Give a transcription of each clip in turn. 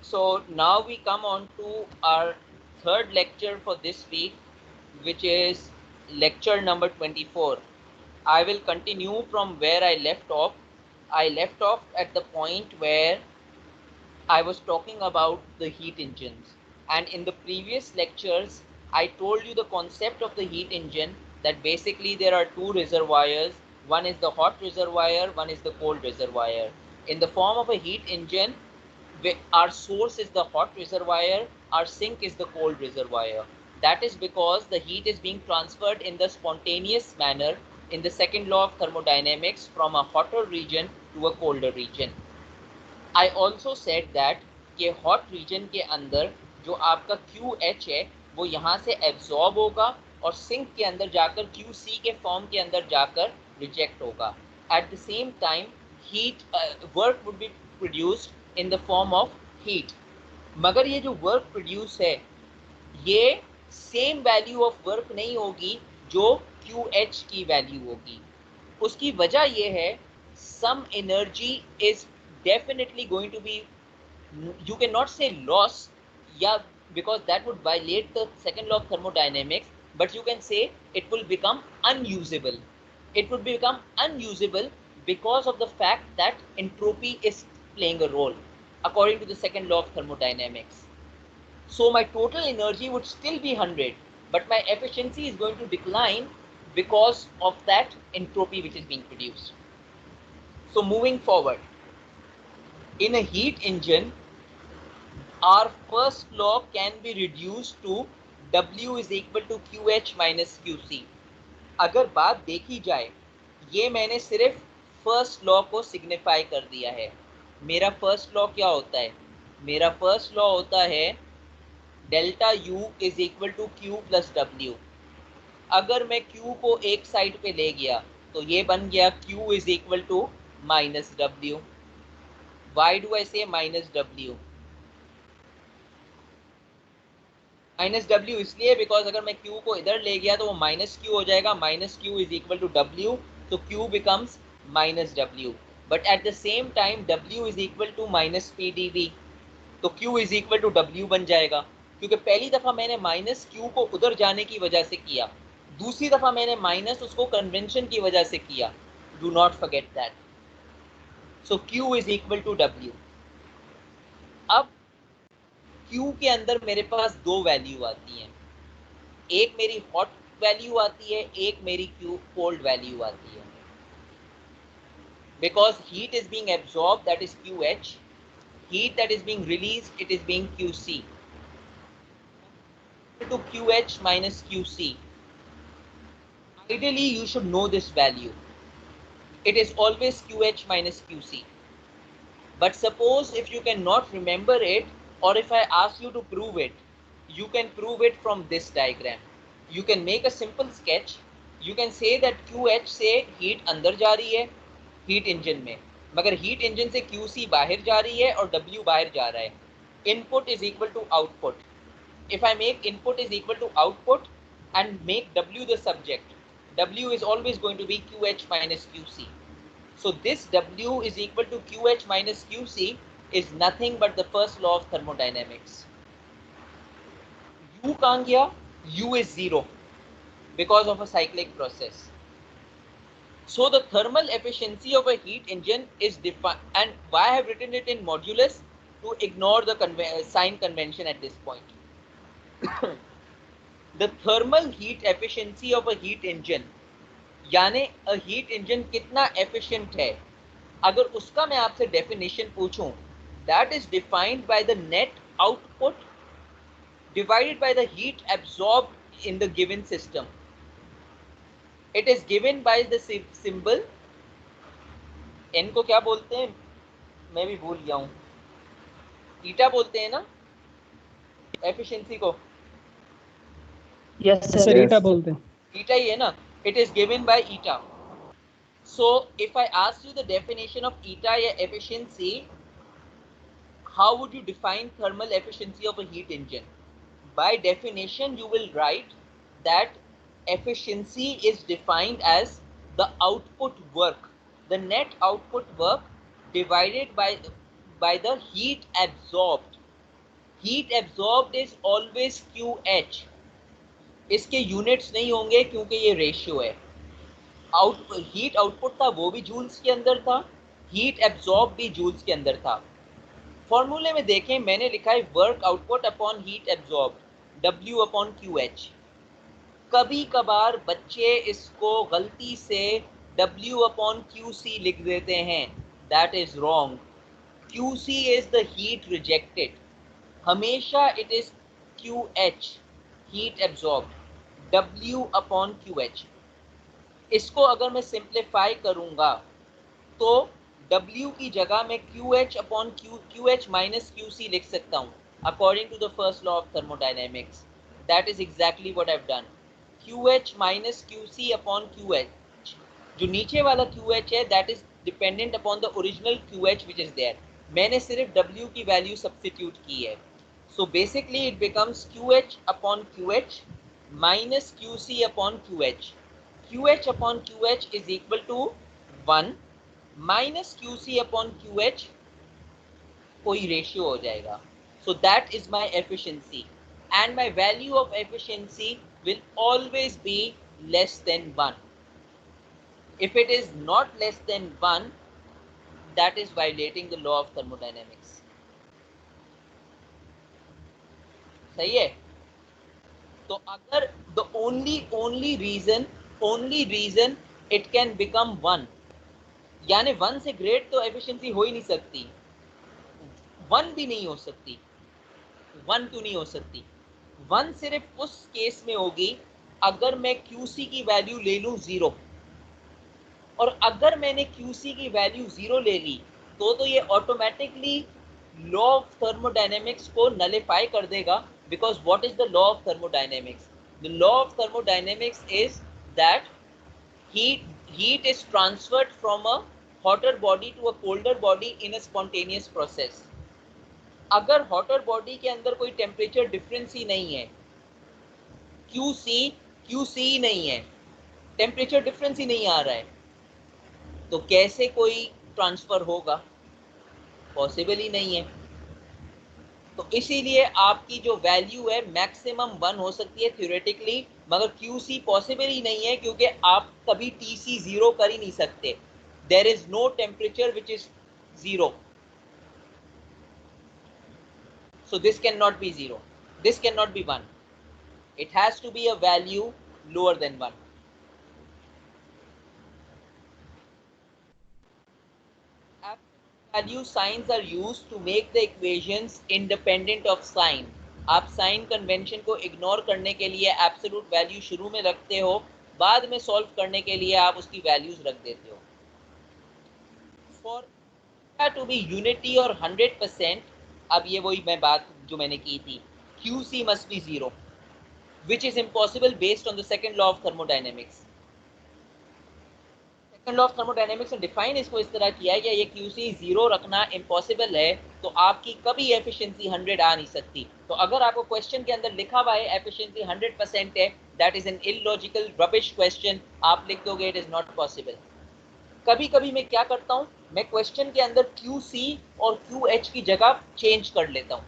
So now we come on to our third lecture for this week, which is lecture number 24. I will continue from where I left off. I left off at the point where I was talking about the heat engines. And in the previous lectures, I told you the concept of the heat engine, that basically there are two reservoirs. One is the hot reservoir, one is the cold reservoir. In the form of a heat engine, our source is the hot reservoir, our sink is the cold reservoir. That is because the heat is being transferred in the spontaneous manner in the second law of thermodynamics from a hotter region to a colder region. I also said that कि hot reason के अंदर जो आपका QH है वो यहाँ से absorb होगा और सिंक के अंदर जाकर QC के फॉर्म के अंदर जाकर रिजेक्ट होगा. Eight the same time heat work would be produced in the form of heat. मगर ये जो वर्क प्रोड्यूस है ये सेम वैल्यू ऑफ वर्क नहीं होगी जो QH की वैल्यू होगी. उसकी वजह ये है some energy is definitely going to be, you cannot say loss, yeah, because that would violate the second law of thermodynamics, but you can say it will become unusable. It would become unusable because of the fact that entropy is playing a role according to the second law of thermodynamics. So my total energy would still be 100, but my efficiency is going to decline because of that entropy which is being produced. So moving forward, in a heat engine, our first law can be reduced to W is equal to QH minus QC. अगर बात देखी जाए, ये मैंने सिर्फ first law को signify कर दिया है. मेरा फर्स्ट लॉ क्या होता है? मेरा फर्स्ट लॉ होता है delta U is equal to Q plus W. अगर मैं Q को एक साइड पे ले गया तो ये बन गया Q is equal to minus W. Why do I say minus W? Minus W इसलिए बिकॉज अगर मैं Q को इधर ले गया तो वो माइनस Q हो जाएगा. Minus Q is equal to W, तो Q becomes minus W. But at the same time W is equal to minus PdV, तो Q is equal to W बन जाएगा. क्योंकि पहली दफा मैंने माइनस Q को उधर जाने की वजह से किया, दूसरी दफा मैंने माइनस उसको कन्वेंशन की वजह से किया. Do not forget that. So Q is equal to W. अब Q के अंदर मेरे पास दो वैल्यू आती हैं, एक मेरी हॉट वैल्यू आती है, एक मेरी कोल्ड वैल्यू आती है. Because heat is being absorb, that is QH. Heat that is being released, it is being QC. To QH minus QC. Ideally, you should know this value. It is always QH minus QC. But suppose if you cannot remember it, or if I ask you to prove it, you can prove it from this diagram. You can make a simple sketch. You can say that QH से heat अंदर जा रही है heat engine में, मगर heat engine से QC बाहर जा रही है और W बाहर जा रहा है. Input is equal to output. If I make input is equal to output and make W the subject, W is always going to be QH minus QC. So this W is equal to QH minus QC is nothing but the first law of thermodynamics. U कहाँ गया? U is zero because of a cyclic process. So the thermal efficiency of a heat engine is defined, and why I have written it in modulus? To ignore the sign convention at this point. The thermal heat efficiency of a heat engine, यानी a heat engine कितना efficient है, अगर उसका मैं आपसे definition पूछूं, that is defined by the net output divided by the heat absorbed in the given system. It is given by the symbol, n को क्या बोलते हैं, मैं भी भूल गया हूं, ईटा बोलते हैं ना efficiency को? Yes sir, eta bolte hain. Eta ही है ना. It is given by eta. So if I ask you the definition of eta या efficiency, how would you define thermal efficiency of a heat engine? By definition, you will write that efficiency is defined as the output work, the net output work divided by the heat absorbed heat absorbed is always QH, इसके units नहीं होंगे क्योंकि ये ratio है। Heat output था वो भी joules के अंदर था, हीट एब्जॉर्ब भी जूल्स के अंदर था। फॉर्मूले में देखें मैंने लिखा है work output upon heat absorb, W upon QH। कभी कभार बच्चे इसको गलती से W अपॉन QC लिख देते हैं, that is wrong. QC is the heat rejected, हमेशा it is QH heat absorb, W upon QH। इसको अगर मैं सिंप्लीफाई करूंगा तो W की जगह में QH upon QH minus QC लिख सकता हूं according to the first law of thermodynamics. That is exactly what I have done. QH minus QC upon QH, जो नीचे वाला QH है that is dependent upon the original QH which is there. मैंने सिर्फ W की value substitute की है। So basically it becomes QH upon QH minus QC upon QH। QH upon QH is equal to 1 minus QC upon QH, कोई ratio हो जाएगा। So that is my efficiency and my value of efficiency will always be less than 1. If it is not less than 1, that is violating the law of thermodynamics. सही है? तो अगर the only reason it can become 1, यानी 1 से great तो efficiency हो ही नहीं सकती, 1 भी नहीं हो सकती। 1 क्यों नहीं हो सकती? 1 सिर्फ उस केस में होगी अगर मैं QC की वैल्यू ले लूं 0, और अगर मैंने QC की वैल्यू 0 ले ली तो ये ऑटोमेटिकली लॉ ऑफ थर्मोडायनेमिक्स को नलिफाई कर देगा। Because what is the law of thermodynamics? The law of thermodynamics is that heat is transferred from a hotter body to a colder body in a spontaneous process. अगर hotter body के अंदर कोई temperature difference ही नहीं है, QC ही नहीं है, temperature difference ही नहीं आ रहा है, तो कैसे कोई ट्रांसफर होगा? पॉसिबल ही नहीं है। तो इसीलिए आपकी जो वैल्यू है मैक्सिमम 1 हो सकती है थ्योरेटिकली, मगर QC पॉसिबल ही नहीं है क्योंकि आप कभी TC 0 कर ही नहीं सकते। There is no temperature which is 0, so this cannot be 0, this cannot be 1, it has to be a value lower than 1. Absolute value signs are used to make the equations independent of sign. आप sign convention को ignore करने के लिए absolute value शुरू में रखते हो, बाद में सॉल्व करने के लिए आप उसकी वैल्यूज रख देते हो। फॉर टू बी यूनिटी और 100%, अब ये वही मैं बात जो मैंने की थी, QC must be 0, which is impossible based on the second law of thermodynamics. Second law of thermodynamics ने डिफाइन इसको इस तरह किया है कि ये QC 0 रखना इम्पॉसिबल है, तो आपकी कभी एफिशिएंसी 100 आ नहीं सकती। तो अगर आपको क्वेश्चन के अंदर लिखा हुआ है एफिशिएंसी 100% है, that is an illogical rubbish question, आप लिख दोगे इट इज नॉट पॉसिबल। कभी कभी मैं क्या करता हूँ, मैं क्वेश्चन के अंदर QC और QH की जगह चेंज कर लेता हूँ,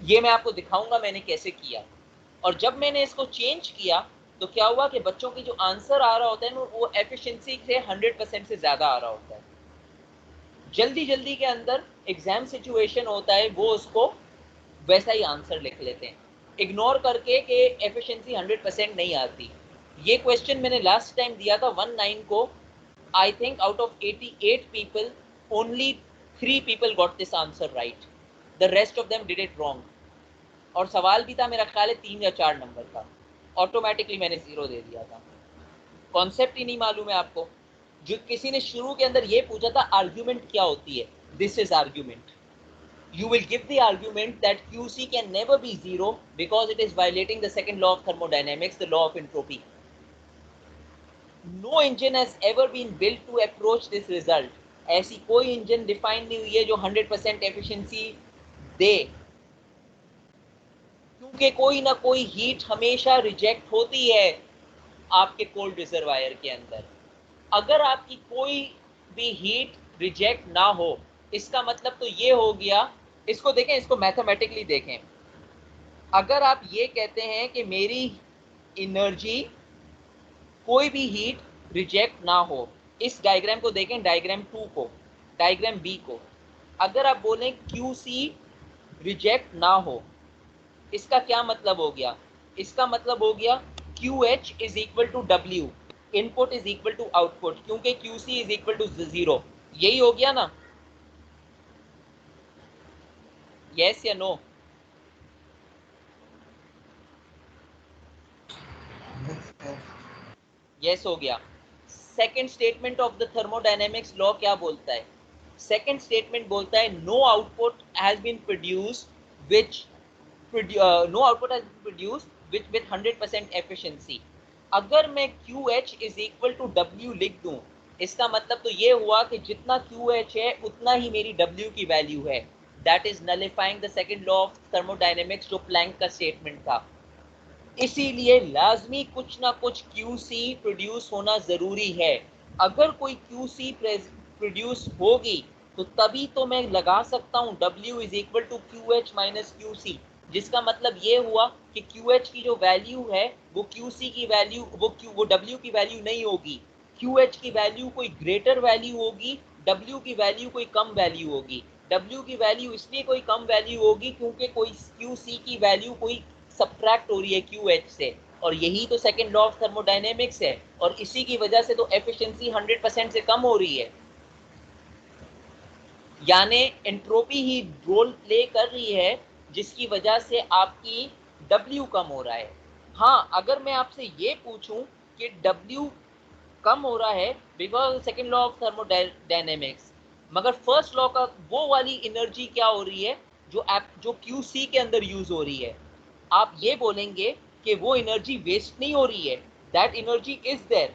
ये मैं आपको दिखाऊंगा मैंने कैसे किया। और जब मैंने इसको चेंज किया तो क्या हुआ कि बच्चों की जो आंसर आ रहा होता है वो एफिशिएंसी से 100% से ज्यादा आ रहा होता है। जल्दी जल्दी के अंदर एग्जाम सिचुएशन होता है, वो उसको वैसा ही आंसर लिख लेते हैं, इग्नोर करके कि एफिशिएंसी 100% नहीं आती। ये क्वेश्चन मैंने लास्ट टाइम दिया था 19 को, I think out of 88 people only 3 people got this answer right, the rest of them did it wrong. और सवाल भी था मेरा ख्याल है 3 या 4 नंबर का, ऑटोमेटिकली मैंने 0 दे दिया था। कॉन्सेप्ट ही नहीं मालूम है आपको। जो किसी ने शुरू के अंदर ये पूछा था आर्ग्यूमेंट क्या होती है, this is argument. You will give the argument that QC can never be 0 because it is violating the second law of thermodynamics, the law of entropy. No engine has ever been built to approach this result. ऐसी कोई engine define नहीं हुई है जो 100% efficiency दे, क्योंकि कोई ना कोई हीट हमेशा रिजेक्ट होती है आपके कोल्ड रिजर्वायर के अंदर। अगर आपकी कोई भी हीट रिजेक्ट ना हो, इसका मतलब तो ये हो गया इसको देखें, इसको मैथमेटिकली देखें। अगर आप ये कहते हैं कि मेरी एनर्जी कोई भी हीट रिजेक्ट ना हो, इस डायग्राम को देखें, डायग्राम 2 को, डायग्राम बी को। अगर आप बोलें क्यू सी रिजेक्ट ना हो, इसका क्या मतलब हो गया? इसका मतलब हो गया Q H is equal to W, input is equal to output, क्योंकि Q C is equal to 0। यही हो गया ना? यस या नो? यस हो गया। Second statement of the thermodynamics law क्या बोलता है? सेकेंड स्टेटमेंट बोलता है no output has been produced which no output has been produced with 100% efficiency. अगर मैं Q H is equal to W लिख दूं, इसका मतलब तो ये हुआ कि जितना क्यू एच है उतना ही मेरी डब्ल्यू की वैल्यू है। That is nullifying the second law of thermodynamics जो प्लैंक का स्टेटमेंट था। इसीलिए लाजमी कुछ ना कुछ QC प्रोड्यूस होना जरूरी है। अगर कोई QC प्रोड्यूस होगी तो तभी तो मैं लगा सकता हूं W is equal to QH minus QC, जिसका मतलब ये हुआ कि QH की जो वैल्यू है वो QC की वैल्यू, वो W की वैल्यू नहीं होगी। QH की वैल्यू कोई ग्रेटर वैल्यू होगी, W की वैल्यू कोई कम वैल्यू होगी। W की वैल्यू इसलिए कोई कम वैल्यू होगी क्योंकि कोई QC की वैल्यू कोई सब्ट्रैक्ट हो रही है QH से, और यही तो सेकंड लॉ ऑफ थर्मोडायनेमिक्स है, और इसी की वजह से तो एफिशिएंसी 100% से कम हो रही है। यानी एंट्रोपी ही रोल प्ले कर रही है जिसकी वजह से आपकी W कम हो रहा है। हाँ, अगर मैं आपसे ये पूछूं कि W कम हो रहा है because second law of thermodynamics, मगर फर्स्ट लॉ का वो वाली एनर्जी क्या हो रही है जो QC के अंदर यूज हो रही है, आप ये बोलेंगे कि वो एनर्जी वेस्ट नहीं हो रही है। That energy is there,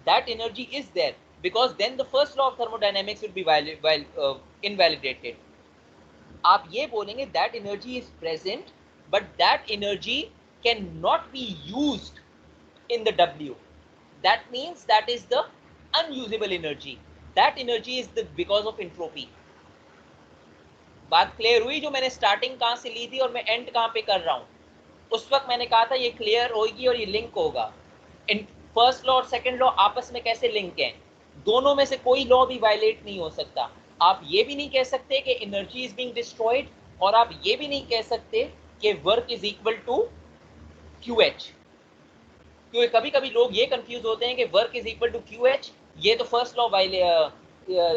that energy is there, because then the first law of thermodynamics will be invalidated. आप ये बोलेंगे that energy is present but that energy can not be used in the W. That means that is the unusable energy. That energy is the because of entropy. बात clear हुई? जो मैंने starting कहां से ली थी और मैं एंड कहां पे कर रहा हूं, उस वक्त मैंने कहा था ये क्लियर होगी और ये लिंक होगा। इन फर्स्ट लॉ और सेकंड लॉ आपस में कैसे लिंक है? दोनों में से कोई लॉ भी वायलेट नहीं हो सकता। आप ये भी नहीं कह सकते कि एनर्जी इज बीइंग डिस्ट्रॉयड, और आप ये भी नहीं कह सकते कि work is equal to QH, क्योंकि कभी कभी लोग ये कंफ्यूज होते हैं कि work is equal to QH, ये तो first law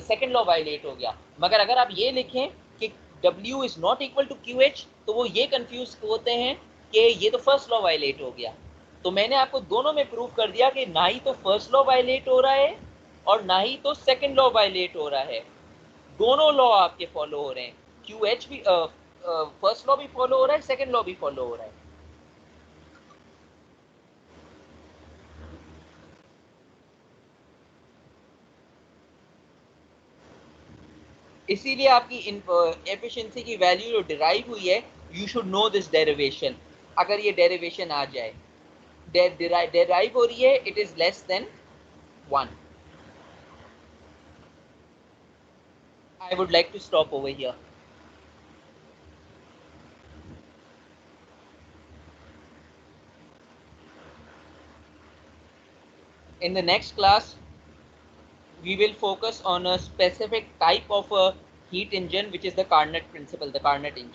second law violate हो गया। मगर अगर आप ये लिखें कि W is not equal to QH, तो वो ये कंफ्यूज होते हैं कि ये तो फर्स्ट लॉ वायलेट हो गया। तो मैंने आपको दोनों में प्रूव कर दिया कि ना ही तो फर्स्ट लॉ वायलेट हो रहा है और ना ही तो सेकंड लॉ वायलेट हो रहा है। दोनों लॉ आपके फॉलो हो रहे हैं। QH भी फर्स्ट लॉ भी फॉलो हो रहा है, सेकंड लॉ भी फॉलो हो रहा है। इसीलिए आपकी एफिशिएंसी की वैल्यू जो डिराइव हुई है, you should know this derivation. अगर ये डेरिवेशन आ जाए, डेराइव हो रही है, it is less than 1। I would like to stop over here. In the next class, we will focus on a specific type of a heat engine, which is the Carnot principle, the Carnot engine.